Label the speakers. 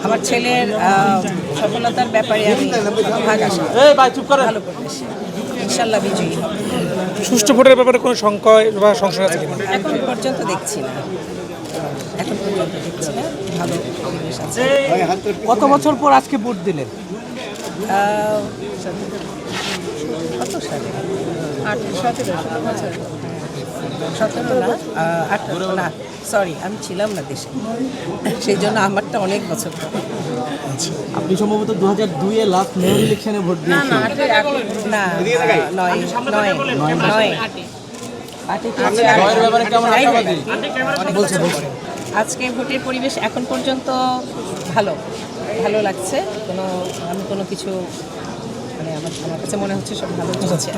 Speaker 1: আমার ছেলের সফলতার ব্যাপারে আমি ভাগ আসা ভালো করতেছি, ইনশাল্লাহ বিজয়ী হবে।
Speaker 2: সুষ্ঠু ভোটের ব্যাপারে কোনো সংশয় বা সংশয় আছে কিনা?
Speaker 1: এখন পর্যন্ত দেখছি না, ভালো পরিবেশ আছে।
Speaker 3: কত বছর পর আজকে ভোট দিলেন?
Speaker 1: কত সালে? 17 বছর, 17 না 18 না, সরি আমি ছিলাম না দেশে, সেই জন্য আমারটা অনেক বছর পর।
Speaker 3: আপনি সম্ভবত 2002-এ লাস্ট মেয়র ইলেকশনে ভোট দিয়েছেন।
Speaker 1: না, 9 আজকে ভোটের পরিবেশ এখন পর্যন্ত ভালো লাগছে। আমি কোনো কিছু মানে আমার কাছে মনে হচ্ছে সব ভালো হচ্ছে।